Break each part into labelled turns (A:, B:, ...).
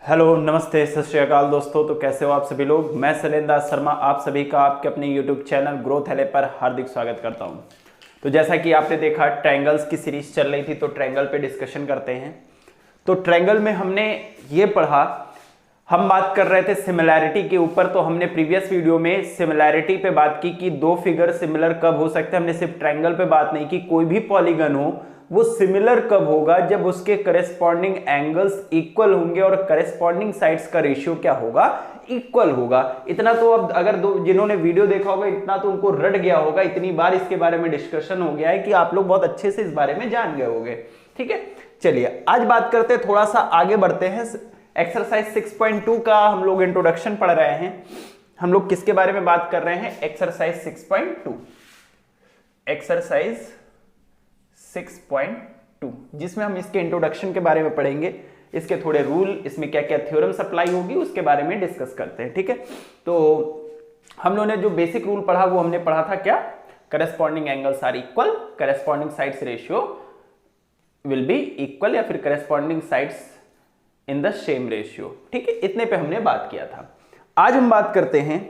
A: Hello, नमस्ते, सत श्री अकाल दोस्तों। तो कैसे हो आप सभी लोग। मैं शैलेंद्र शर्मा आप सभी का आपके अपने यूट्यूब चैनल ग्रोथ एले पर हार्दिक स्वागत करता हूं। तो जैसा कि आपने देखा ट्रायंगल्स की सीरीज चल रही थी, तो ट्रायंगल पे डिस्कशन करते हैं। तो ट्रायंगल में हमने ये पढ़ा, हम बात कर रहे थे सिमिलैरिटी के ऊपर। तो हमने प्रीवियस वीडियो में सिमिलैरिटी पे बात की कि दो फिगर सिमिलर कब हो सकते हैं। हमने सिर्फ ट्रायंगल पे बात नहीं की, कोई भी पॉलीगन हो वो सिमिलर कब होगा, जब उसके करेस्पॉन्डिंग एंगल्स इक्वल होंगे और करेस्पॉन्डिंग साइड्स का रेशियो क्या होगा, इक्वल होगा। इतना तो अब अगर जिन्होंने वीडियो देखा होगा इतना तो उनको रट गया होगा, इतनी बार इसके बारे में डिस्कशन हो गया है कि आप लोग बहुत अच्छे से इस बारे में जान गए होंगे। ठीक है, चलिए आज बात करते हैं, थोड़ा सा आगे बढ़ते हैं। एक्सरसाइज 6.2 का हम लोग इंट्रोडक्शन पढ़ रहे हैं। हम लोग किसके बारे में बात कर रहे हैं? एक्सरसाइज 6.2, एक्सरसाइज 6.2, जिसमें हम इसके इंट्रोडक्शन के बारे में पढ़ेंगे, इसके थोड़े रूल, इसमें क्या क्या थ्योरम्स अप्लाई होगी उसके बारे में डिस्कस करते हैं। ठीक है, तो हम लोगों ने जो बेसिक रूल पढ़ा वो हमने पढ़ा था क्या, corresponding angles are equal, corresponding sides ratio will be equal, या फिर corresponding sides in the same ratio. ठीक है, इतने पे हमने बात किया था। आज हम बात करते हैं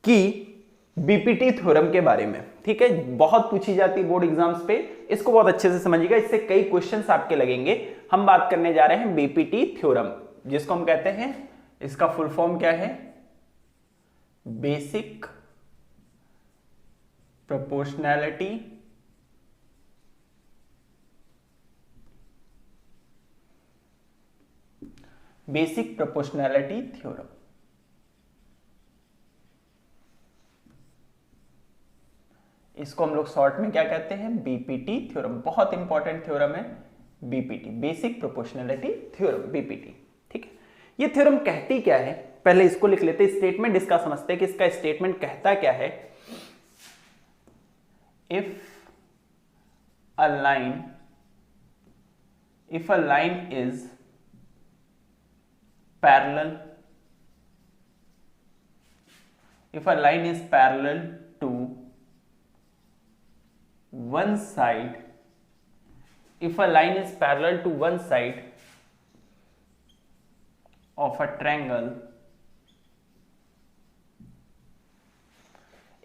A: कि बीपीटी थ्योरम के बारे में। ठीक है, बहुत पूछी जाती है बोर्ड एग्जाम्स पे, इसको बहुत अच्छे से समझिएगा, इससे कई क्वेश्चंस आपके लगेंगे। हम बात करने जा रहे हैं बीपीटी थ्योरम, जिसको हम कहते हैं, इसका फुल फॉर्म क्या है? Basic proportionality basic proportionality theorem. इसको हम लोग शॉर्ट में क्या कहते हैं? BPT theorem. बहुत इंपॉर्टेंट थ्योरम है BPT, basic proportionality theorem, BPT. ठीक है, ये थ्योरम कहती क्या है, पहले इसको लिख लेते हैं, स्टेटमेंट इसका समझते हैं कि इसका स्टेटमेंट कहता क्या है। If a line is parallel, if a line is parallel to one side, if a line is parallel to one side of a triangle,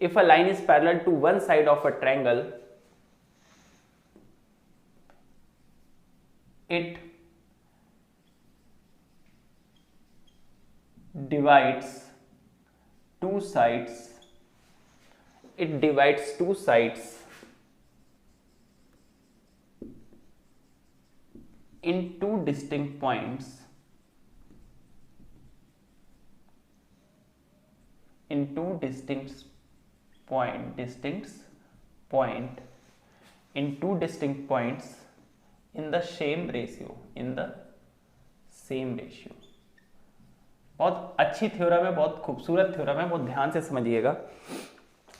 A: if a line is parallel to one side of a triangle, it divides two sides, it divides two sides in two distinct points, in two distinct point in two distinct points in the same ratio, in the same ratio। बहुत अच्छी theorem है, बहुत खूबसूरत theorem है, बहुत ध्यान से समझिएगा।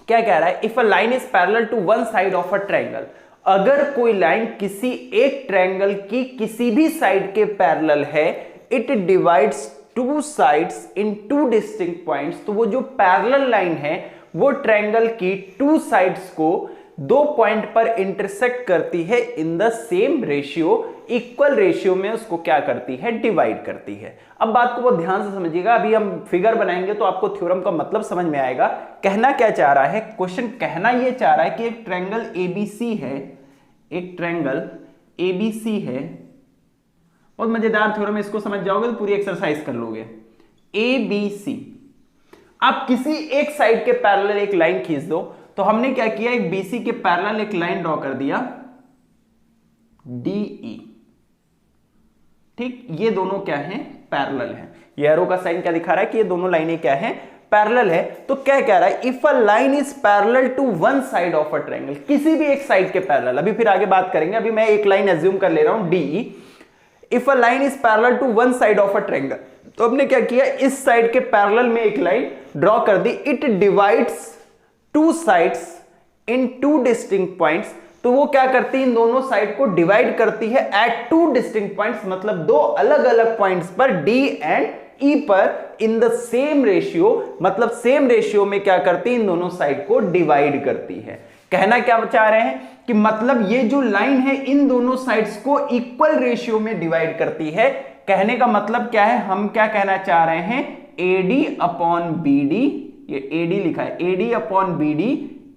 A: क्या कह रहा है? If a line is parallel to one side of a triangle, अगर कोई लाइन किसी एक ट्रायंगल की किसी भी साइड के पैरेलल है, it divides two sides in two distinct points. तो वो जो पैरेलल लाइन है वो ट्रायंगल की टू साइड्स को दो पॉइंट पर इंटरसेक्ट करती है इन the same ratio, equal ratio में उसको क्या करती है? डिवाइड करती है। अब बात को बहुत ध्यान से समझिएगा, अभी हम फिगर बनाएंगे तो आपको थ्योरम का मतलब समझ में आएगा। कहना क्या चाह रहा है क्वेश्चन? कहना यह चाह रहा है कि एक ट्रायंगल एबीसी है, एक ट्रायंगल एबीसी है, बहुत मजेदार थ्योरम है, इसको समझ जाओगे तो पूरी एक्सरसाइज कर लोगे। एबीसी, आप किसी एक साइड के पैरेलल एक लाइन खींच दो, तो हमने क्या किया, एक बीसी के पैरेलल एक लाइन ड्रॉ कर दिया डीई। ठीक, ये दोनों क्या हैं? पैरेलल हैं। ये एरो का साइन क्या दिखा रहा है कि ये दोनों लाइनें क्या हैं? पैरेलल है। तो क्या कह रहा है? If a line is parallel to one side of a triangle, किसी भी एक साइड के पैरेलल, अभी फिर आगे बात करेंगे, अभी मैं एक लाइन एज्यूम कर ले रहा हूं DE. If a line is parallel to one side of a triangle, तो हमने क्या किया, इस साइड के पैरेलल में एक लाइन ड्रॉ कर दी। It divides two sides in two distinct points, तो वो क्या करती है? इन दोनों साइड को डिवाइड करती है एट टू डिस्टिंक्ट पॉइंट्स, मतलब दो अलग अलग पॉइंट्स पर, डी एंड ई पर, इन द सेम रेशियो, मतलब सेम रेशियो में क्या करती है? इन दोनों साइड को डिवाइड करती है। कहना क्या चाह रहे हैं कि मतलब ये जो लाइन है इन दोनों साइड्स को इक्वल रेशियो में डिवाइड करती है। कहने का मतलब क्या है, हम क्या कहना चाह रहे हैं, AD अपॉन BD, ये AD लिखा है, AD upon BD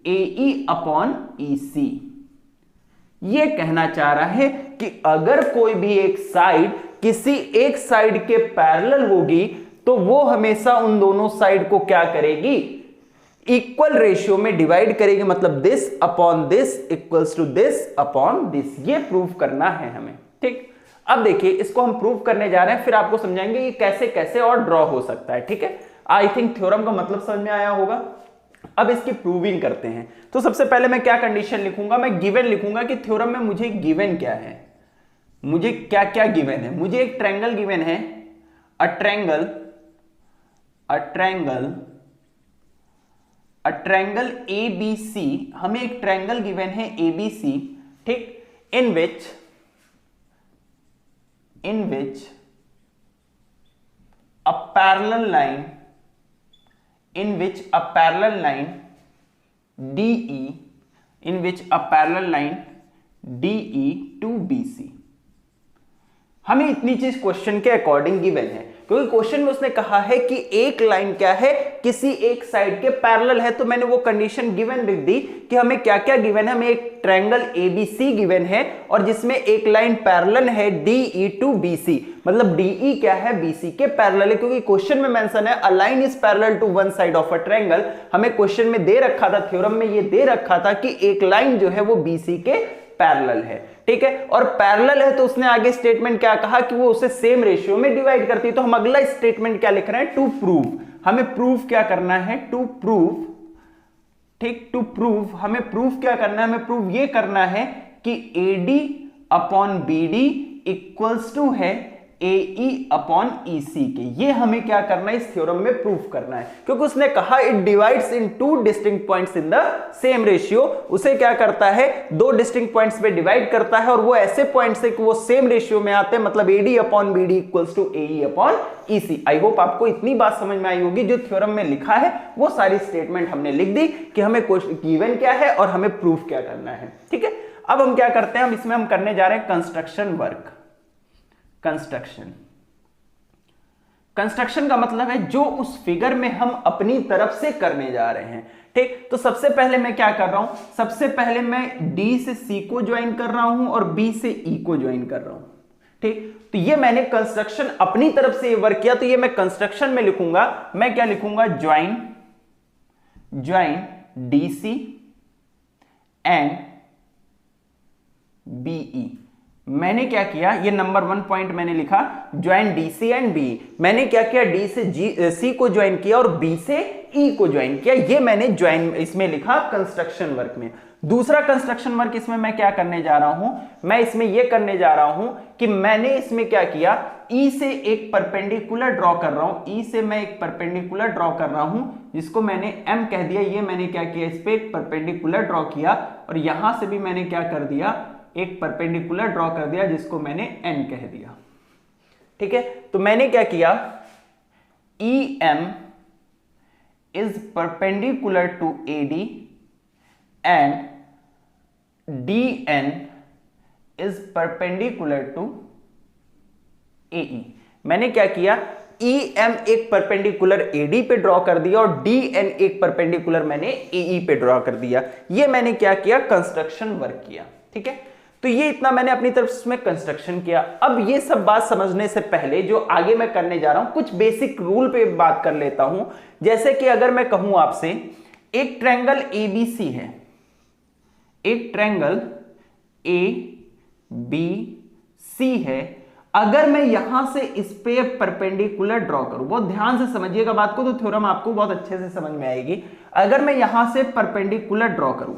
A: AE upon EC। ये कहना चाह रहा है कि अगर कोई भी एक साइड किसी एक साइड के पैरेलल होगी तो वो हमेशा उन दोनों साइड को क्या करेगी, इक्वल रेशियो में डिवाइड करेगी। मतलब this upon this equals to this upon this, ये प्रूव करना है हमें। ठीक, अब देखिए इसको हम प्रूव करने जा रहे हैं, फिर आपको समझाएंगे ये कैसे कैसे और ड्रॉ हो सकता है। ठीक है, आई थिंक थ्योरम का मतलब समझ में आया होगा। अब इसकी प्रूविंग करते हैं। तो सबसे पहले मैं क्या कंडीशन लिखूंगा, मैं गिवन लिखूंगा कि थ्योरम में मुझे गिवन क्या है, मुझे क्या क्या गिवन है। मुझे एक ट्रायंगल गिवन है, अ ट्रायंगल ABC, हमें एक ट्रायंगल गिवन है ABC, ठीक, इन विच a parallel line DE to BC। हमें इतनी चीज क्वेश्चन के अकॉर्डिंग गिवन है, क्योंकि क्वेश्चन में उसने कहा है कि एक लाइन क्या है, किसी एक साइड के पैरेलल है। तो मैंने वो कंडीशन गिवन लिख दी कि हमें क्या क्या गिवन है। हमें एक ट्रायंगल ABC गिवन है और जिसमें एक लाइन पैरेलल है DE to BC, मतलब DE क्या है, BC के पैरेलल है, क्योंकि क्वेश्चन में मेंशन है a line is parallel to one side of a triangle. हमें क्वेश्चन में दे रखा था, थ्योरम में ये दे रखा था कि एक लाइन जो है वो BC के पैरेलल है। ठीक है, और पैरेलल है तो उसने आगे स्टेटमेंट क्या कहा कि वो उसे सेम रेशियो में डिवाइड करती है। तो हम अगला स्टेटमेंट क्या लिख रहे हैं, टू प्रूव। हमें प्रूफ क्या करना है, टू प्रूव। ठीक, टू प्रूव, हमें प्रूफ क्या करना है, हमें प्रूव ये करना है कि AD upon BD equals to है AE अपॉन EC के। ये हमें क्या करना है, इस थ्योरम में प्रूफ करना है, क्योंकि उसने कहा it divides in two distinct points in the same ratio. उसे क्या करता है, दो डिस्टिंक्ट पॉइंट्स पे डिवाइड करता है, और वो ऐसे पॉइंट्स है कि वो सेम रेशियो में आते हैं, मतलब AD upon BD equals to AE upon EC। I hope आपको इतनी बात समझ में आई होगी। जो थ्योरम में लिखा है वो सारी स्टेटमेंट हमने लिख दी कि हमें गिवन क्या है और हमें प्रूफ क्या करना है। ठीक है, अब हम क्या करते हैं, इसमें हम करने जा रहे हैं कंस्ट्रक्शन वर्क। कंस्ट्रक्शन का मतलब है जो उस फिगर में हम अपनी तरफ से करने जा रहे हैं। ठीक, तो सबसे पहले मैं क्या कर रहा हूं, सबसे पहले मैं D से C को ज्वाइन कर रहा हूं और B से E को ज्वाइन कर रहा हूं। ठीक, तो ये मैंने कंस्ट्रक्शन अपनी तरफ से ये वर्क किया, तो ये मैं कंस्ट्रक्शन में लिखूंगा। मैं क्या लिखूंगा, ज्वाइन DC एंड BE। मैंने क्या किया, ये नंबर 1 पॉइंट मैंने लिखा, ज्वाइन DC एंड BE। मैंने क्या किया, D से C को ज्वाइन किया और B से E को ज्वाइन किया। ये मैंने ज्वाइन इसमें लिखा कंस्ट्रक्शन वर्क में। दूसरा कंस्ट्रक्शन वर्क इसमें मैं क्या करने जा रहा हूं, मैं इसमें यह करने जा रहा हूं कि मैंने इसमें क्या किया, E से एक परपेंडिकुलर ड्रॉ कर रहा हूं। E से मैं एक परपेंडिकुलर ड्रॉ कर रहा हूं, जिसको मैंने M कह दिया। ये मैंने क्या किया, इस पे एक परपेंडिकुलर ड्रॉ किया, और यहां से भी मैंने क्या कर दिया, एक परपेंडिकुलर ड्रॉ कर दिया, जिसको मैंने N कह दिया। ठीक है, तो मैंने क्या किया, EM is perpendicular to AD and DN is perpendicular to AE। मैंने क्या किया, EM एक परपेंडिकुलर AD पे ड्रॉ कर दिया और DN एक परपेंडिकुलर मैंने AE पे ड्रॉ कर दिया। ये मैंने क्या किया, कंस्ट्रक्शन वर्क किया। ठीक है, तो ये इतना मैंने अपनी तरफ से कंस्ट्रक्शन किया। अब ये सब बात समझने से पहले जो आगे मैं करने जा रहा हूं, कुछ बेसिक रूल पे बात कर लेता हूं। जैसे कि अगर मैं कहूं आपसे, एक ट्रायंगल ABC है, एक ट्रायंगल ABC है। अगर मैं यहां से इस पे परपेंडिकुलर ड्रॉ करूं, बहुत ध्यान से समझिएगा बात को, तो थ्योरम आपको बहुत अच्छे से समझ में आएगी। अगर मैं यहां से परपेंडिकुलर ड्रॉ करूं,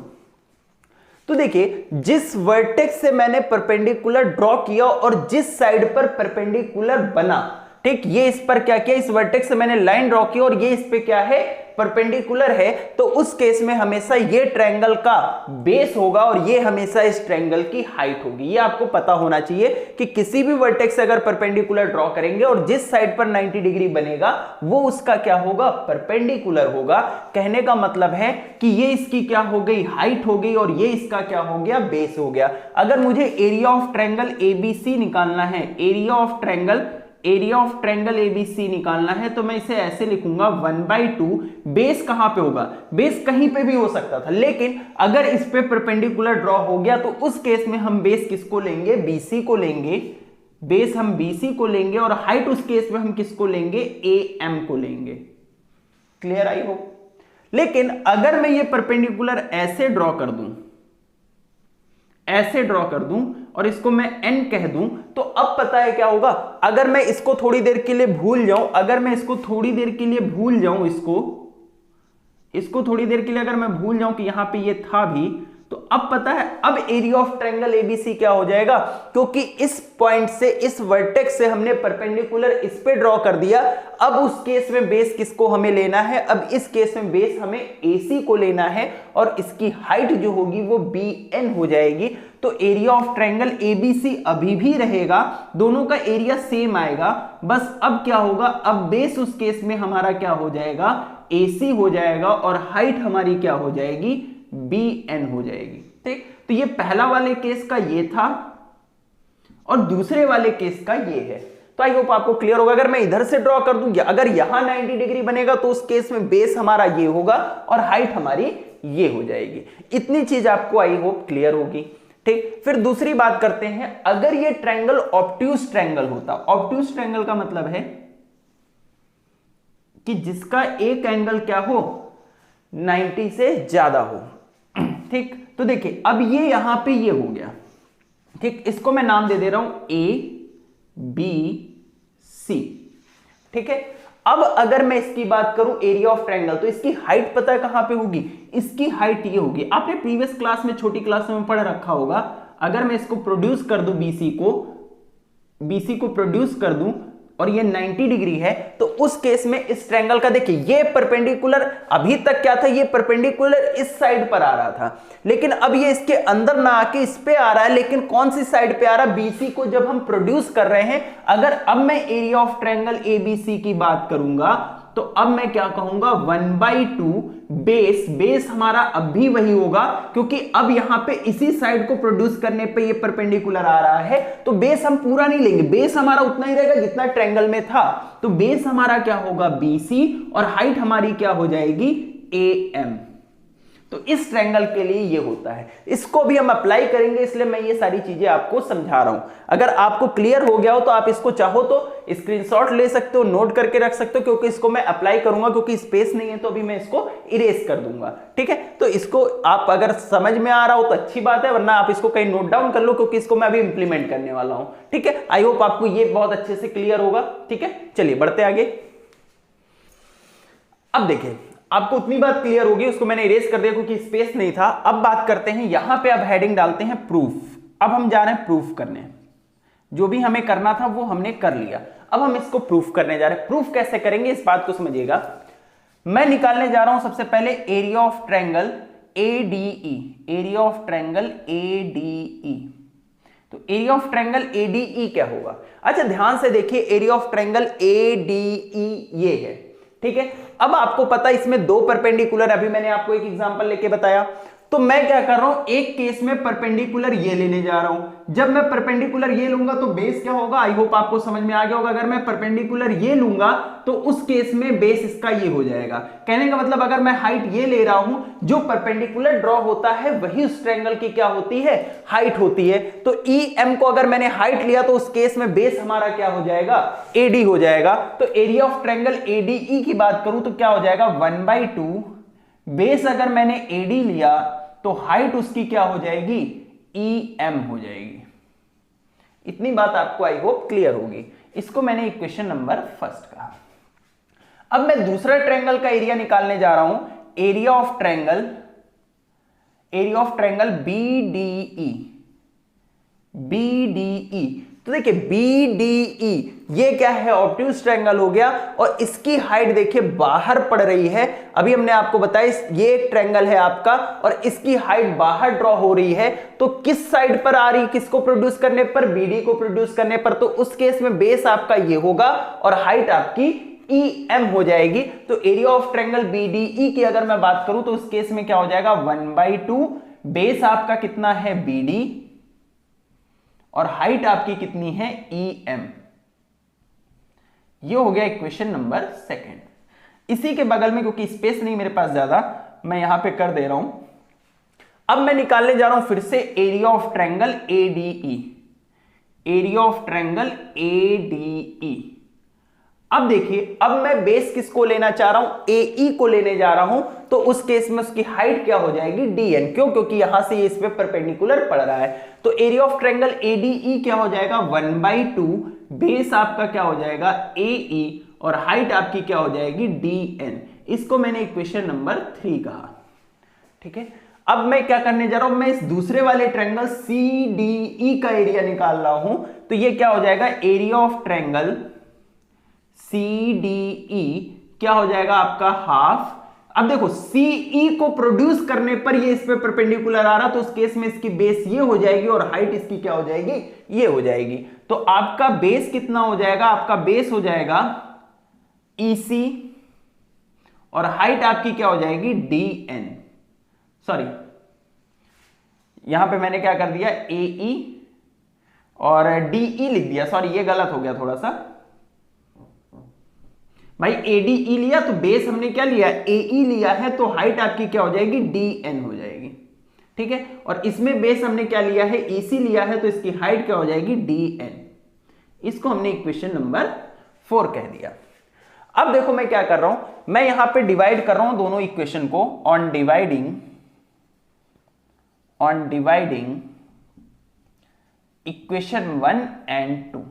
A: तो देखिए जिस वर्टेक्स से मैंने परपेंडिकुलर ड्रॉ किया और जिस साइड पर परपेंडिकुलर बना, ठीक, ये इस पर क्या किया, इस वर्टेक्स से मैंने लाइन ड्रॉ की और ये इस पे क्या है,
B: परपेंडिकुलर है तो उस केस में हमेशा ये ट्रायंगल का बेस होगा और ये हमेशा इस ट्रायंगल की हाइट होगी। ये आपको पता होना चाहिए कि किसी भी वर्टेक्स से अगर परपेंडिकुलर ड्रॉ करेंगे और जिस साइड पर 90 डिग्री बनेगा वो उसका क्या होगा, परपेंडिकुलर होगा। कहने का मतलब है कि ये इसकी क्या हो गई, हाइट हो गई और ये इसका क्या हो गया, बेस हो गया। अगर मुझे एरिया ऑफ ट्रायंगल एबीसी निकालना है, एरिया ऑफ ट्रायंगल एबीसी निकालना है तो मैं इसे ऐसे लिखूंगा 1/2। बेस कहां पे होगा, बेस कहीं पे भी हो सकता था, लेकिन अगर इस पे परपेंडिकुलर ड्रॉ हो गया तो उस केस में हम बेस किसको लेंगे, बीसी को लेंगे। बेस हम बीसी को लेंगे और हाइट उस केस में हम किसको लेंगे, एएम को लेंगे। क्लियर आई हो। लेकिन अगर मैं ये परपेंडिकुलर ऐसे ड्रॉ कर दूं और इसको मैं n कह दूं तो अब पता है क्या होगा। अगर मैं इसको थोड़ी देर के लिए भूल जाऊं, इसको थोड़ी देर के लिए अगर मैं भूल जाऊं कि यहां पे ये था भी, तो अब पता है अब एरिया ऑफ ट्रायंगल एबीसी क्या हो जाएगा, क्योंकि इस पॉइंट से, इस वर्टेक्स से हमने परपेंडिकुलर इस पे ड्रॉ कर दिया। अब उस केस में बेस किसको हमें लेना है, अब इस केस में बेस हमें एसी को लेना है और इसकी हाइट जो होगी वो bn हो जाएगी। तो एरिया ऑफ ट्रायंगल एबीसी अभी भी रहेगा, दोनों का एरिया सेम आएगा, बस अब क्या होगा, अब बेस उस केस में हमारा क्या हो जाएगा, एसी हो जाएगा और हाइट हमारी क्या हो जाएगी, bn हो जाएगी। ठीक, तो ये पहला वाले केस का ये था और दूसरे वाले केस का ये है। तो आई होप आपको क्लियर होगा। अगर मैं इधर से ड्रॉ कर दूं, अगर यहां 90 डिग्री बनेगा तो उस केस में बेस हमारा ये होगा और हाइट हमारी ये हो जाएगी। इतनी चीज आपको आई होप क्लियर होगी। ठीक, फिर दूसरी बात करते हैं, अगर ये ट्रायंगल ऑब्ट्यूज ट्रायंगल होता, ऑब्ट्यूज ट्रायंगल का मतलब है कि जिसका एक एंगल क्या हो, 90 से ज्यादा हो। ठीक, तो देखिए अब ये यहां पे ये हो गया। ठीक, इसको मैं नाम दे रहा हूं ए बी सी। ठीक है, अब अगर मैं इसकी बात करूं एरिया ऑफ ट्रायंगल, तो इसकी हाइट पता है कहां पे होगी, इसकी हाइट ये होगी। आपने प्रीवियस क्लास में, छोटी क्लास में पढ़ रखा होगा। अगर मैं इसको प्रोड्यूस कर दूं, बीसी को प्रोड्यूस कर दूं और ये 90 डिग्री है, तो उस केस में इस ट्रायंगल का देखिए ये परपेंडिकुलर अभी तक क्या था, ये परपेंडिकुलर इस साइड पर आ रहा था, लेकिन अब ये इसके अंदर ना आके इस पे आ रहा है। लेकिन कौन सी साइड पे आ रहा है, बीसी को जब हम प्रोड्यूस कर रहे हैं। अगर अब मैं एरिया ऑफ ट्रायंगल एबीसी की बात करूंगा तो अब मैं क्या कहूंगा, 1/2 बेस हमारा अब भी वही होगा, क्योंकि अब यहां पे इसी साइड को प्रोड्यूस करने पे ये परपेंडिकुलर आ रहा है, तो बेस हम पूरा नहीं लेंगे, बेस हमारा उतना ही रहेगा जितना ट्रायंगल में था। तो बेस हमारा क्या होगा, बीसी और हाइट हमारी क्या हो जाएगी, एएम। तो इस ट्रायंगल के लिए ये होता है, इसको भी हम अप्लाई करेंगे, इसलिए मैं ये सारी चीजें आपको समझा रहा हूं। अगर आपको क्लियर हो गया हो तो आप इसको चाहो तो स्क्रीनशॉट ले सकते हो, नोट करके रख सकते हो, क्योंकि इसको मैं अप्लाई करूंगा, क्योंकि स्पेस नहीं है तो अभी मैं इसको इरेज कर दूंगा। ठीक है, तो इसको आप अगर समझ में आ रहा हो तो अच्छी बात है, वरना आप इसको कहीं नोट डाउन कर लो, क्योंकि इसको मैं अभी इंप्लीमेंट करने वाला हूं। ठीक है, आई होप आपको ये बहुत अच्छे से क्लियर होगा। ठीक है, चलिए बढ़ते आगे। अब देखिए आपको उतनी बात क्लियर होगी, उसको मैंने इरेज कर दिया क्योंकि स्पेस नहीं था। अब बात करते हैं, यहां पे अब हेडिंग डालते हैं प्रूफ। अब हम जा रहे हैं प्रूफ करने, जो भी हमें करना था वो हमने कर लिया, अब हम इसको प्रूफ करने जा रहे हैं। प्रूफ कैसे करेंगे इस बात को समझिएगा। मैं निकालने जा रहा हूं सबसे पहले area of triangle ADE, area of triangle ADE. तो एरिया ऑफ ट्रायंगल एडीई क्या होगा, अच्छा ध्यान से देखिए, एरिया ऑफ ट्रायंगल एडीई ये है। ठीक है, अब आपको पता है इसमें दो परपेंडिकुलर, अभी मैंने आपको एक एग्जांपल लेके बताया, तो मैं क्या कर रहा हूं, एक केस में परपेंडिकुलर ये लेने जा रहा हूं। जब मैं परपेंडिकुलर ये लूंगा तो बेस क्या होगा, आई होप आपको समझ में आ गया होगा। अगर मैं परपेंडिकुलर ये लूंगा तो उस केस में बेस इसका ये हो जाएगा। कहने का मतलब अगर मैं हाइट ये ले रहा हूं, जो परपेंडिकुलर ड्रॉ होता है वही उस ट्रायंगल की क्या होती है, हाइट होती है। तो EM को अगर मैंने हाइट लिया तो उस केस में बेस हमारा क्या हो जाएगा, AD हो जाएगा। तो एरिया ऑफ ट्रायंगल ADE की बात करूं तो क्या हो जाएगा, 1/2 बेस अगर मैंने AD लिया तो हाइट उसकी क्या हो जाएगी, EM हो जाएगी। इतनी बात आपको आई होप क्लियर होगी। इसको मैंने इक्वेशन नंबर फर्स्ट कहा। अब मैं दूसरा ट्रायंगल का एरिया निकालने जा रहा हूं, एरिया ऑफ ट्रायंगल BDE। तो देखिए BDE ये क्या है, ऑब्ट्यूज ट्रायंगल हो गया, और इसकी हाइट देखिए बाहर पड़ रही है। अभी हमने आपको बताया ये एक ट्रायंगल है आपका और इसकी हाइट बाहर ड्रॉ हो रही है, तो किस साइड पर आ रही, किसको प्रोड्यूस करने पर, BD को प्रोड्यूस करने पर। तो उस केस में बेस आपका ये होगा और हाइट आपकी EM हो जाएगी। तो एरिया ऑफ ट्रायंगल BDE की अगर मैं बात करूं तो उस केस में क्या हो जाएगा, 1/2, बेस आपका कितना है BD और हाइट आपकी कितनी है EM। ये हो गया इक्वेशन नंबर सेकंड। इसी के बगल में, क्योंकि स्पेस नहीं मेरे पास ज्यादा, मैं यहां पे कर दे रहा हूं। अब मैं निकालने जा रहा हूं फिर से area of triangle ADE, area of triangle ADE। अब देखिए, अब मैं बेस किसको लेना चाह रहा हूं, AE को लेने जा रहा हूं, तो उस केस में उसकी हाइट क्या हो जाएगी, DN। क्यों, क्योंकि यहां से ये इस पे परपेंडिकुलर पड़ रहा है। तो एरिया ऑफ ट्रायंगल ADE क्या हो जाएगा, 1/2, बेस आपका क्या हो जाएगा AE और हाइट आपकी क्या हो जाएगी DN। इसको मैंने इक्वेशन नंबर 3 कहा। ठीक है, अब मैं क्या करने जा रहा हूं, मैं इस दूसरे वाले ट्रायंगल CDE का एरिया निकाल रहा हूं। तो ये क्या हो जाएगा, एरिया ऑफ ट्रायंगल CDE क्या हो जाएगा आपका हाफ। अब देखो CE को प्रोड्यूस करने पर ये इस पे परपेंडिकुलर आ रहा, तो उस केस में इसकी बेस ये हो जाएगी और हाइट इसकी क्या हो जाएगी, ये हो जाएगी। तो आपका बेस कितना हो जाएगा, आपका बेस हो जाएगा EC और हाइट आपकी क्या हो जाएगी DN। सॉरी, यहां पे मैंने क्या कर दिया, AE और DE लिख दिया, सॉरी ये गलत हो गया थोड़ा सा भाई। ADE लिया तो बेस हमने क्या लिया, AE लिया है, तो हाइट आपकी क्या हो जाएगी DN हो जाएगी। ठीक है, और इसमें बेस हमने क्या लिया है, EC लिया है, तो इसकी हाइट क्या हो जाएगी DN। इसको हमने इक्वेशन नंबर 4 कह दिया। अब देखो मैं क्या कर रहा हूं, मैं यहां पे डिवाइड कर रहा हूं दोनों इक्वेशन को ऑन डिवाइडिंग इक्वेशन 1 एंड 2।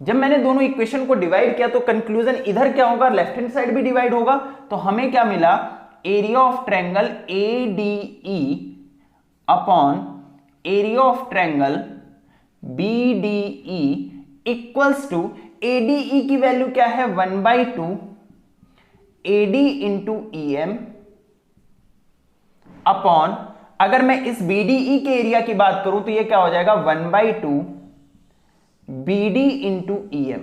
B: जब मैंने दोनों इक्वेशन को डिवाइड किया तो कंक्लूजन इधर क्या होगा, लेफ्ट हैंड साइड भी डिवाइड होगा। तो हमें क्या मिला, area of triangle ADE upon area of triangle BDE equals to, ADE की वैल्यू क्या है 1/2 AD इंटू EM अपॉन, अगर मैं इस BDE के एरिया की बात करूं तो ये क्या हो जाएगा 1/2 BD इंटू EM।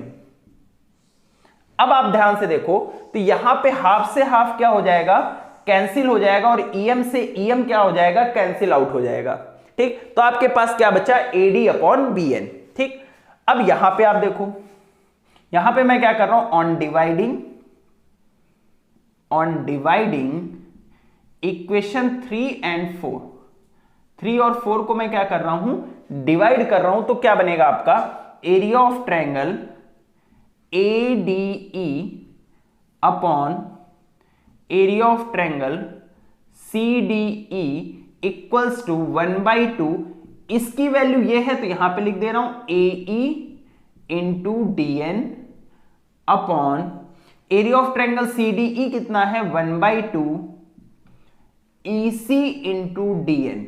B: अब आप ध्यान से देखो तो यहां पे हाफ से हाफ क्या हो जाएगा, कैंसिल हो जाएगा, और EM से EM क्या हो जाएगा, कैंसिल आउट हो जाएगा। ठीक, तो आपके पास क्या बचा, AD अपॉन BN। ठीक, अब यहां पे आप देखो, यहां पे मैं क्या कर रहा हूं, ऑन डिवाइडिंग इक्वेशन 3 एंड 4, 3 और 4 को मैं क्या कर रहा हूं, डिवाइड कर रहा हूं। तो क्या बनेगा आपका, area of triangle ADE upon area of triangle CDE equals to 1/2, इसकी वैल्यू ये है तो यहां पे लिख दे रहा हूं AE into DN upon area of triangle CDE कितना है 1/2 EC इंटू DN।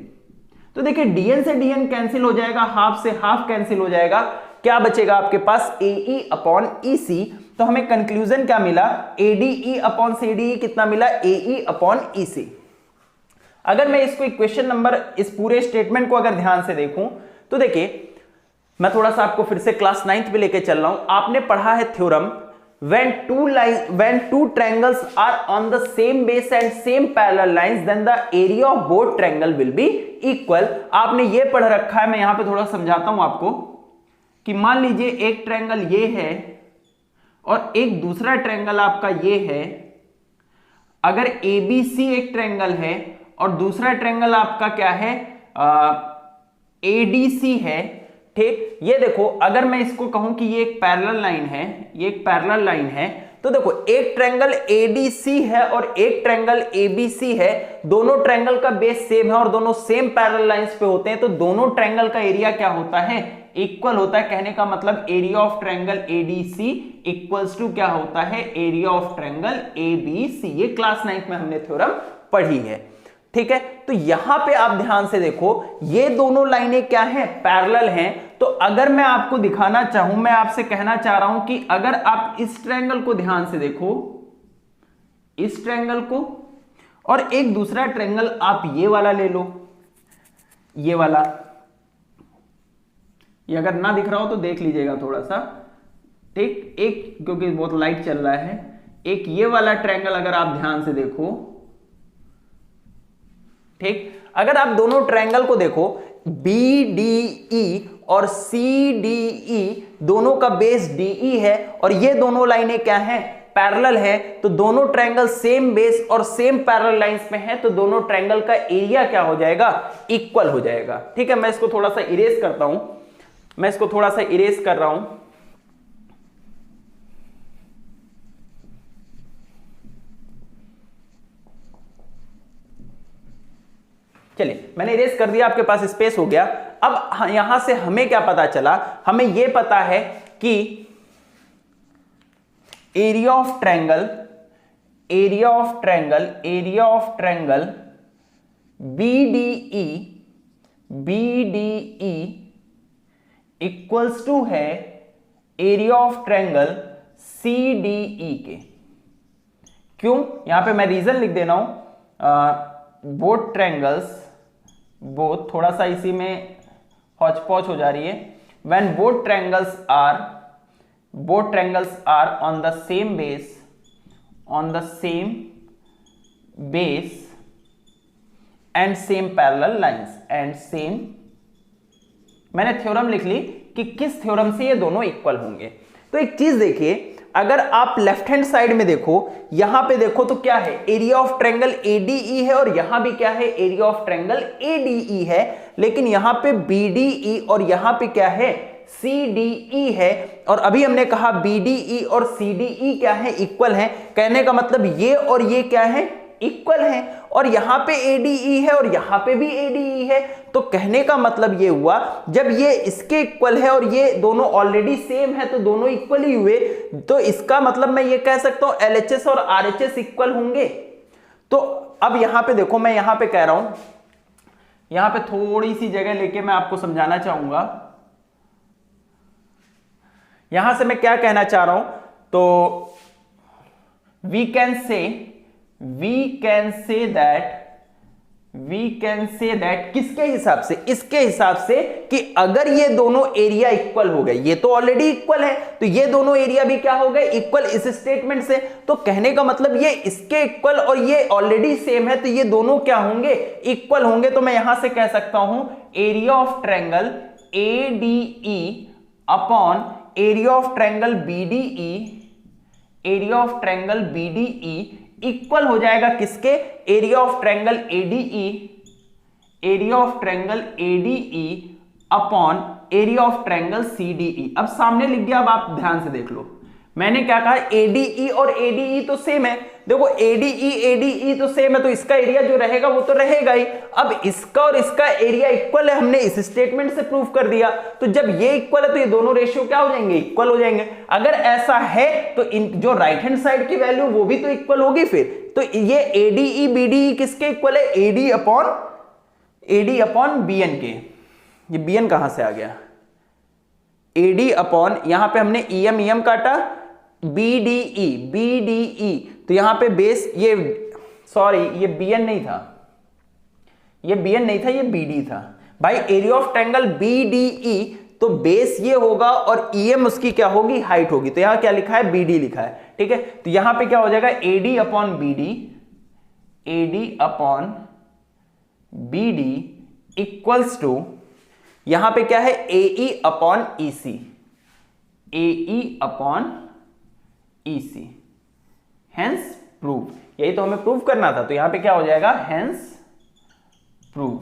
B: तो देखिए DN से DN कैंसिल हो जाएगा, हाफ से हाफ कैंसिल हो जाएगा, क्या बचेगा आपके पास AE अपॉन EC। तो हमें कंक्लूजन क्या मिला, ADE अपॉन CDE कितना मिला, AE अपॉन EC। अगर मैं इसको इक्वेशन नंबर, इस पूरे स्टेटमेंट को अगर ध्यान से देखूं तो देखिए, मैं थोड़ा सा आपको फिर से क्लास 9th पे लेके चल रहा हूं। आपने पढ़ा है theorem, when two triangles are on the same base and same parallel lines then the area of both triangle will be equal। आपने ये पढ़ रखा है, मैं यहां पे थोड़ा समझाता हूं आपको कि मान लीजिए एक ट्रायंगल ये है और एक दूसरा ट्रायंगल आपका ये है। अगर ABC एक ट्रायंगल है और दूसरा ट्रायंगल आपका क्या है, ADC है। ठीक, ये देखो अगर मैं इसको कहूं कि ये एक पैरेलल लाइन है, ये एक पैरेलल लाइन है, तो देखो एक ट्रायंगल ADC है और एक ट्रायंगल ABC है, दोनों ट्रायंगल का बेस सेम है और दोनों सेम पैरेलल लाइंस पे होते हैं, तो दोनों ट्रायंगल का एरिया क्या होता है, इक्वल होता है। कहने का मतलब area of triangle ADC equals to क्या होता है, एरिया ऑफ ट्रायंगल ABC। ये क्लास 9th में हमने थ्योरम पढ़ी है। ठीक है, तो यहां पे आप ध्यान से देखो, ये दोनों लाइनें क्या हैं, पैरेलल हैं, तो अगर मैं आपको दिखाना चाहूं, मैं आपसे कहना चाह रहा हूं कि अगर आप इस ट्रायंगल को ध्यान से देखो, इस ट्रायंगल को, और एक दूसरा ट्रायंगल आप ये वाला ले लो, ये वाला, ये अगर ना दिख रहा हो तो देख लीजिएगा थोड़ा सा, ठीक, एक क्योंकि बहुत लाइट चल रहा है, एक ये वाला ट्रायंगल अगर आप ध्यान से देखो, ठीक, अगर आप दोनों ट्रायंगल को देखो, BDE और CDE दोनों का बेस DE है और ये दोनों लाइनें क्या हैं, पैरेलल है, तो दोनों ट्रायंगल सेम बेस और सेम पैरेलल लाइंस में है, तो दोनों ट्रायंगल का एरिया क्या हो जाएगा, इक्वल हो जाएगा। ठीक है, मैं इसको थोड़ा सा इरेज करता हूं, मैं इसको थोड़ा सा इरेज कर रहा हूं। चलिए, मैंने इरेज कर दिया, आपके पास स्पेस हो गया। अब यहां से हमें क्या पता चला, हमें यह पता है कि area of triangle BDE equals to है एरिया ऑफ ट्रायंगल CDE के। क्यों, यहां पे मैं रीजन लिख दे रहा हूं, बोथ ट्रायंगल्स, बोथ थोड़ा सा इसी में हौच पौच हो जा रही है, when both triangles are on the same base and same parallel lines and same, मैंने थ्योरम लिख ली कि किस थ्योरम से ये दोनों इक्वल होंगे। तो एक चीज देखिए, अगर आप लेफ्ट हैंड साइड में देखो, यहां पे देखो तो क्या है, एरिया ऑफ ट्रायंगल ADE है और यहां भी क्या है, एरिया ऑफ ट्रायंगल ADE है, लेकिन यहां पे BDE और यहां पे क्या है, CDE है। और अभी हमने कहा BDE और CDE क्या है, इक्वल है, कहने का मतलब ये और ये क्या है, इक्वल है, और यहां पे ADE है और यहां पे भी ADE है, तो कहने का मतलब ये हुआ, जब ये इसके इक्वल है और ये दोनों ऑलरेडी सेम है तो दोनों इक्वल ही हुए, तो इसका मतलब मैं ये कह सकता हूं LHS और RHS इक्वल होंगे। तो अब यहां पे देखो, मैं यहां पे कह रहा हूं, यहां पे थोड़ी सी जगह लेके मैं आपको समझाना चाहूंगा। यहां से मैं क्या कहना चाह रहा हूं, तो वी कैन से दैट किसके हिसाब से, इसके हिसाब से, कि अगर ये दोनों एरिया इक्वल हो गए, ये तो ऑलरेडी इक्वल है, तो ये दोनों एरिया भी क्या हो गए, इक्वल, इस स्टेटमेंट से। तो कहने का मतलब ये इसके इक्वल और ये ऑलरेडी सेम है, तो ये दोनों क्या होंगे, इक्वल होंगे। तो मैं यहां से कह सकता हूं area of triangle ADE upon area of triangle BDE equal हो जाएगा किसके, area of triangle ADE upon area of triangle CDE। अब सामने लिख दिया, अब आप ध्यान से देख लो, मैंने क्या कहा, ADE और ADE तो सेम है, देखो ADE तो सेम है, तो इसका एरिया जो रहेगा वो तो रहेगा ही। अब इसका और इसका एरिया इक्वल है, हमने इस स्टेटमेंट से प्रूव कर दिया, तो जब ये इक्वल है तो ये दोनों रेशियो क्या हो जाएंगे, इक्वल हो जाएंगे। अगर ऐसा है तो इन जो राइट हैंड साइड की वैल्यू वो भी तो इक्वल होगी फिर। तो ये ADE BDE किसके इक्वल है, AD अपॉन BN के। ये BN कहां से आ गया, AD अपॉन, यहां पे हमने EM काटा, BDE, तो यहां पे बेस, ये सॉरी ये BN नहीं था, ये BD था भाई। एरिया ऑफ ट्रायंगल BDE, तो बेस ये होगा और EM उसकी क्या होगी, हाइट होगी, तो यहां क्या लिखा है, BD लिखा है, ठीक है। तो यहां पे क्या हो जाएगा, AD upon BD equals to, यहां पे क्या है, AE upon EC, hence prove. यही तो हमें प्रूव करना था, तो यहां पे क्या हो जाएगा, हेंस प्रूव।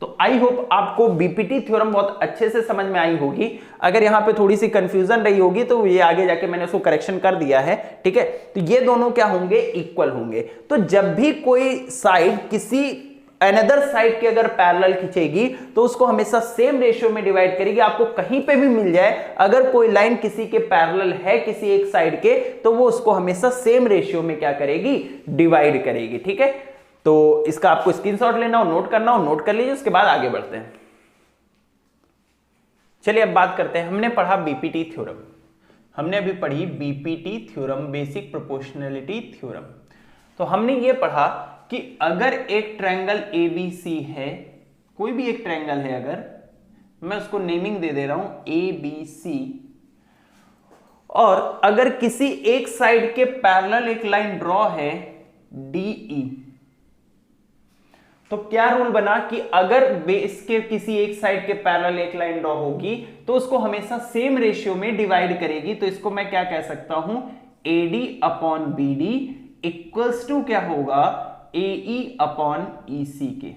B: तो आई होप आपको बीपीटी थ्योरम बहुत अच्छे से समझ में आई होगी। अगर यहां पे थोड़ी सी कंफ्यूजन रही होगी तो ये आगे जाके मैंने उसको करेक्शन कर दिया है, ठीक है। तो ये दोनों क्या होंगे, इक्वल होंगे। तो जब भी कोई साइड किसी अनदर साइड की अगर पैरेलल खींचेगी तो उसको हमेशा सेम रेशियो में डिवाइड करेगी। आपको कहीं पे भी मिल जाए, अगर कोई लाइन किसी के पैरेलल है किसी एक साइड के, तो वो उसको हमेशा सेम रेशियो में क्या करेगी, डिवाइड करेगी, ठीक है। तो इसका आपको स्क्रीनशॉट लेना हो, नोट करना हो, नोट कर लीजिए, उसके बाद आगे बढ़ते हैं।
A: चलिए अब बात करते हैं, हमने पढ़ा बीपीटी थ्योरम, हमने अभी पढ़ी BPT theorem, basic proportionality theorem. तो हमने ये पढ़ा कि अगर एक ट्रायंगल एबीसी है, कोई भी एक ट्रायंगल है, अगर मैं उसको नेमिंग दे दे रहा हूं एबीसी, और अगर किसी एक साइड के पैरेलल एक लाइन ड्रॉ है डीई, तो क्या रूल बना कि अगर बेस के किसी एक साइड के पैरेलल एक लाइन ड्रॉ होगी तो उसको हमेशा सेम रेशियो में डिवाइड करेगी। तो इसको मैं क्या कह सकता हूं, AD upon BD equals to क्या होगा, AE अपॉन EC के।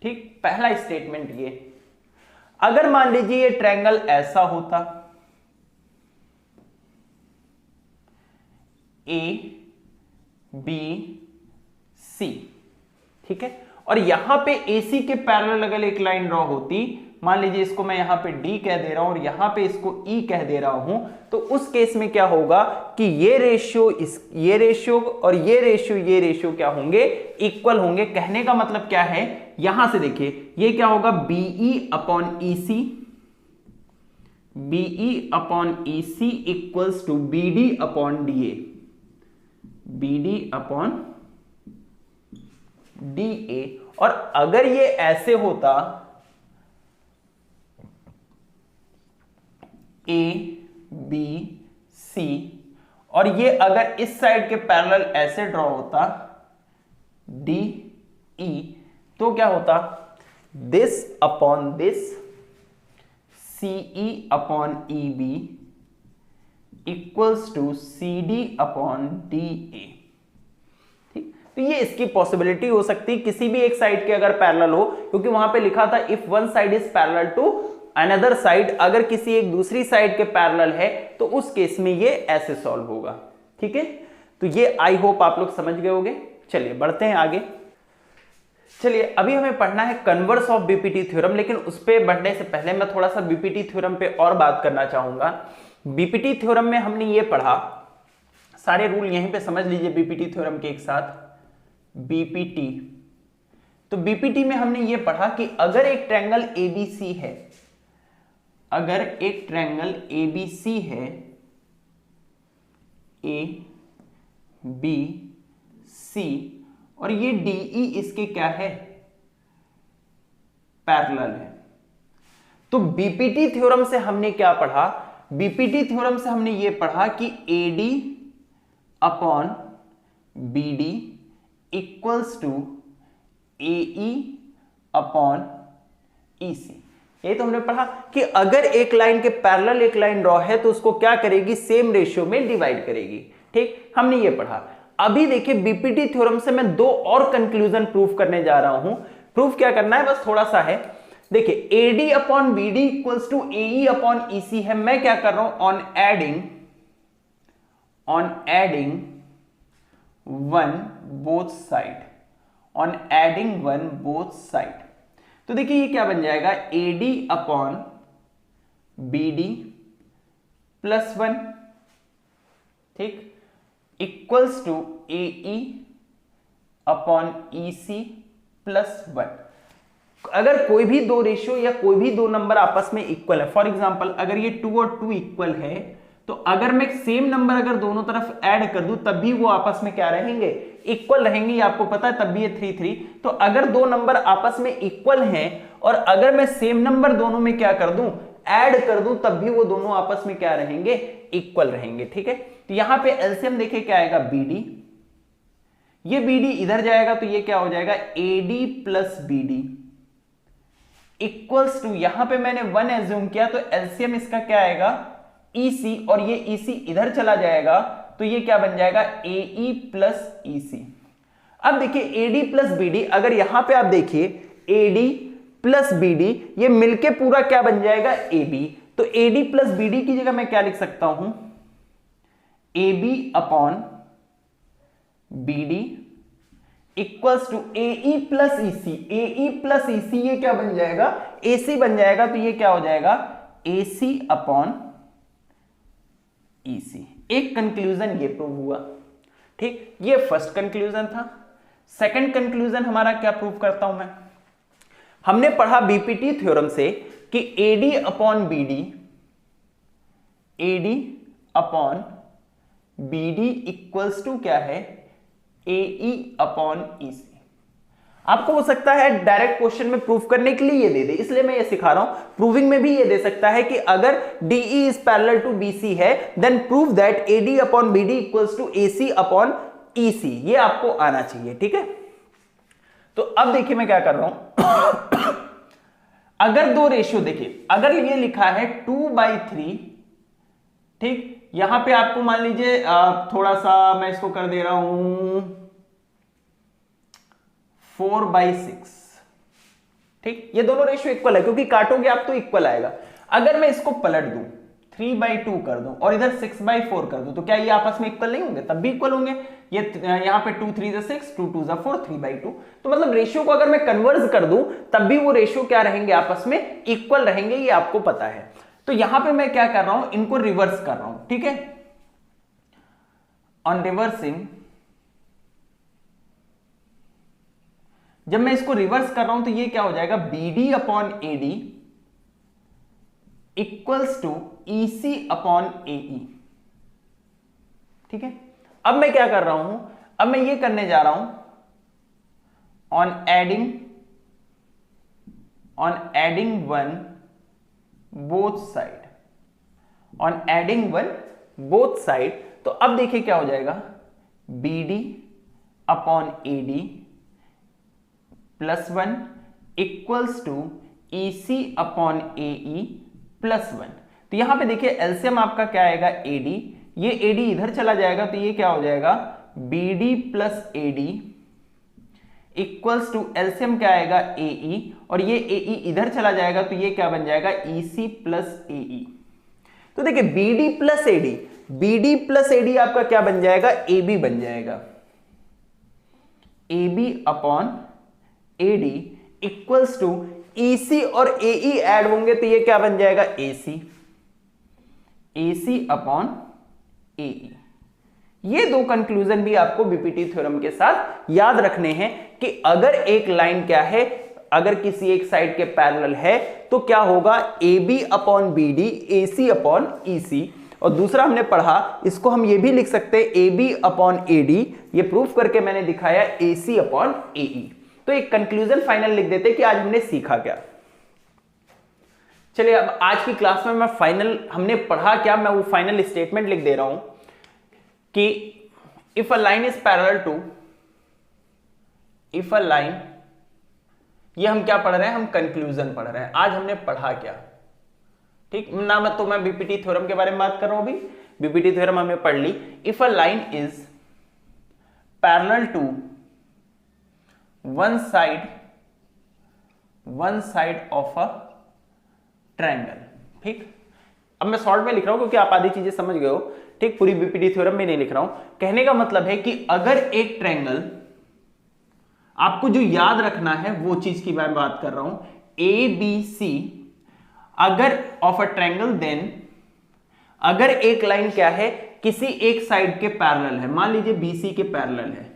A: ठीक, पहला स्टेटमेंट ये। अगर मान लीजिए ये ट्रायंगल ऐसा होता, ABC, ठीक है, और यहां पे AC के पैरेलल अगर एक लाइन ड्रॉ होती, मान लीजिए इसको मैं यहां पे D कह दे रहा हूं और यहां पे इसको E कह दे रहा हूं, तो उस केस में क्या होगा कि ये रेशियो ये रेशियो और ये रेशियो क्या होंगे, इक्वल होंगे। कहने का मतलब क्या है, यहां से देखिए ये क्या होगा, BE upon EC, BE upon EC equals to BD upon DA, BD upon DA। और अगर ये ऐसे होता ABC और ये अगर इस साइड के पैरेलल ऐसे ड्रॉ होता DE, तो क्या होता, this upon this CE upon EB equals to CD upon DA। ठीक, तो ये इसकी पॉसिबिलिटी हो सकती है किसी भी एक साइड के अगर पैरेलल हो, क्योंकि वहां पे लिखा था if one side is parallel to another side, अगर किसी एक दूसरी साइड के पैरेलल है तो उस केस में ये ऐसे सॉल्व होगा। ठीक है, तो ये आई होप आप लोग समझ गए होंगे। चलिए बढ़ते हैं आगे। चलिए अभी हमें पढ़ना है कन्वर्स ऑफ बीपीटी थ्योरम, लेकिन उस पे बढ़ने से पहले मैं थोड़ा सा बीपीटी थ्योरम पे और बात करना चाहूंगा। बीपीटी थ्योरम में हमने ये पढ़ा, सारे रूल यहीं पे समझ लीजिए बीपीटी थ्योरम के एक साथ। बीपीटी, तो बीपीटी में हमने ये पढ़ा कि अगर एक ट्रायंगल एबीसी है, अगर एक ट्रायंगल एबीसी है, ए बी सी, और ये डीई इसके क्या है, पैरेलल है, तो बीपीटी थ्योरम से हमने क्या पढ़ा, बीपीटी थ्योरम से हमने ये पढ़ा कि AD upon BD equals to AE upon EC. ये तो हमने पढ़ा कि अगर एक लाइन के पैरेलल एक लाइन ड्रॉ है तो उसको क्या करेगी, सेम रेशियो में डिवाइड करेगी। ठीक, हमने ये पढ़ा। अभी देखिए बीपीटी थ्योरम से मैं दो और कंक्लूजन प्रूफ करने जा रहा हूं। प्रूफ क्या करना है, बस थोड़ा सा है। देखिए AD upon BD equals to AE upon EC है। मैं क्या कर रहा हूं, on adding one both side, on adding one both side. तो देखिए ये क्या बन जाएगा, AD upon BD plus one, ठीक, equals to AE upon EC plus one. अगर कोई भी दो रेशियो या कोई भी दो नंबर आपस में इक्वल है, फॉर एग्जांपल अगर ये 2 और 2 इक्वल है, तो अगर मैं सेम नंबर अगर दोनों तरफ ऐड कर दूं तब भी वो आपस में क्या रहेंगे, इक्वल रहेंगे। आपको पता है तब भी ये 3 3। तो अगर दो नंबर आपस में इक्वल हैं और अगर मैं सेम नंबर दोनों में क्या कर दूं, ऐड कर दूं, तब भी वो दोनों आपस में क्या रहेंगे, इक्वल रहेंगे। ठीक है, तो यहां पे एलसीएम देखिए क्या आएगा, बीडी, ये बीडी इधर जाएगा तो ये क्या हो जाएगा, AD plus BD equals to, यहां पे मैंने 1 एज्यूम किया तो एलसीएम इसका क्या आएगा, ईसी, और ये ईसी इधर चला जाएगा तो ये क्या बन जाएगा, एई प्लस ईसी। अब देखिए एडी प्लस बीडी, अगर यहां पे आप देखिए एडी प्लस बीडी ये मिलके पूरा क्या बन जाएगा, एबी। तो एडी प्लस बीडी की जगह मैं क्या लिख सकता हूं, AB upon BD equals to AE plus EC. AE plus EC ये क्या बन जाएगा, एसी बन जाएगा। तो ये क्या हो जाएगा, एसी अपॉन ईसी। एक कंक्लूजन ये प्रूव हुआ। ठीक, ये फर्स्ट कंक्लूजन था। सेकंड कंक्लूजन हमारा क्या प्रूव करता हूं मैं, हमने पढ़ा बीपीटी थ्योरम से
B: कि AD upon BD equals to क्या है, AE अपॉन EC। आपको हो सकता है डायरेक्ट क्वेश्चन में प्रूफ करने के लिए ये दे दे, इसलिए मैं ये सिखा रहा हूं। प्रूविंग में भी ये दे सकता है कि अगर DE is parallel to BC है then prove that AD upon BD equals to AC upon EC। ये आपको आना चाहिए, ठीक है। तो अब देखिए मैं क्या कर रहा हूं अगर दो रेशियो देखिए, अगर ये लिखा है 2/3, ठीक, यहां पे आपको मान लीजिए थोड़ा सा मैं इसको कर दे रहा हूं 4/6, ठीक, ये दोनों रेशियो इक्वल है क्योंकि काटोगे आप तो इक्वल आएगा। अगर मैं इसको पलट दूं 3/2 कर दूं और इधर 6/4 कर दूं तो क्या ये आपस में इक्वल नहीं होंगे? तब भी इक्वल होंगे। ये यहां पे 2 3 6, 2 2 4, 3/2। तो मतलब रेशियो को अगर मैं कन्वर्ज कर दूं तब भी वो रेशियो क्या रहेंगे, आपस में इक्वल रहेंगे, ये आपको पता है। तो यहां पे मैं क्या कर रहा हूं, इनको रिवर्स कर रहा हूं, ठीक है। ऑन रिवर्सिंग, जब मैं इसको रिवर्स कर रहा हूं तो ये क्या हो जाएगा, BD upon AD equals to EC upon AE, ठीक है। अब मैं क्या कर रहा हूं, अब मैं ये करने जा रहा हूं on adding one both side, on adding one both side. तो अब देखिए क्या हो जाएगा, BD upon AD +1 equals to EC upon AE +1। तो यहां पे देखिए एलसीएम आपका क्या आएगा, AD, ये AD इधर चला जाएगा तो ये क्या हो जाएगा, BD plus AD equals to LCM क्या आएगा, AE, और ये AE इधर चला जाएगा तो ये क्या बन जाएगा, EC प्लस AE। तो देखिए BD प्लस AD आपका क्या बन जाएगा, AB बन जाएगा। AB upon AD equals to EC और AE ऐड होंगे तो ये क्या बन जाएगा, AC अपॉन AE। ये दो कंक्लूजन भी आपको बीपीटी थ्योरम के साथ याद रखने हैं कि अगर एक लाइन क्या है, अगर किसी एक साइड के पैरेलल है तो क्या होगा, AB upon BD AC upon EC। और दूसरा हमने पढ़ा, इसको हम ये भी लिख सकते हैं AB अपॉन AD, ये प्रूफ करके मैंने दिखाया AC अपॉन AE। तो एक कंक्लूजन फाइनल लिख देते कि आज हमने सीखा क्या। चलिए अब आज की क्लास में मैं फाइनल हमने पढ़ा क्या, मैं वो फाइनल स्टेटमेंट लिख दे रहा हूं कि if a line is parallel to, if a line, ये हम क्या पढ़ रहे हैं, हम कंक्लूजन पढ़ रहे हैं। आज हमने पढ़ा क्या, ठीक ना, मैं बीपीटी थ्योरम के बारे में बात कर रहा हूं। अभी बीपीटी थ्योरम हमने पढ़ ली। If a line is parallel to one side of a triangle, ठीक। अब मैं शॉर्ट में लिख रहा हूं क्योंकि आप आधी चीजें समझ गए हो, ठीक, पूरी बीपीटी थ्योरम में नहीं लिख रहा हूं। कहने का मतलब है कि अगर एक ट्रायंगल, आपको जो याद रखना है वो चीज की मैं बात कर रहा हूं, ABC अगर ऑफ अ ट्रायंगल, देन अगर एक लाइन क्या है, किसी एक साइड के पैरेलल है, मान लीजिए BC के पैरेलल है,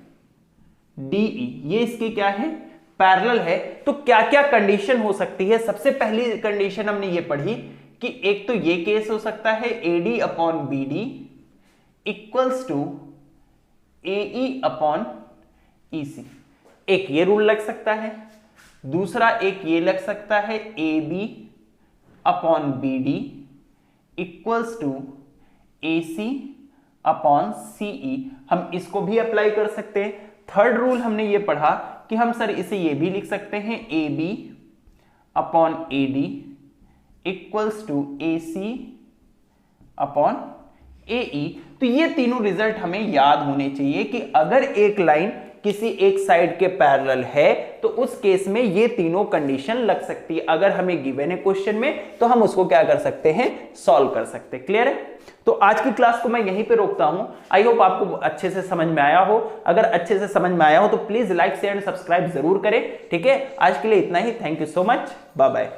B: DE ये इसके क्या है, पैरेलल है, तो क्या क्या कंडीशन हो सकती है। सबसे पहली कंडीशन हमने ये पढ़ी कि एक तो ये केस हो सकता है AD upon BD equals to AE upon EC, एक ये रूल लग सकता है। दूसरा एक ये लग सकता है AB upon BD equals to AC upon CE, हम इसको भी अप्लाई कर सकते हैं। थर्ड रूल हमने ये पढ़ा कि हम सर इसे ये भी लिख सकते हैं AB upon AD equals to AC upon AE। तो ये तीनों रिजल्ट हमें याद होने चाहिए कि अगर एक लाइन किसी एक साइड के पैरेलल है तो उस केस में ये तीनों कंडीशन लग सकती है। अगर हमें गिवन है क्वेश्चन में तो हम उसको क्या कर सकते हैं, सॉल्व कर सकते हैं। क्लियर है? तो आज की क्लास को मैं यहीं पे रोकता हूं। आई होप आपको अच्छे से समझ में आया हो। अगर अच्छे से समझ में आया हो तो please like share and subscribe जरूर करें। ठीक है, आज के लिए इतना ही। Thank you so much, bye bye.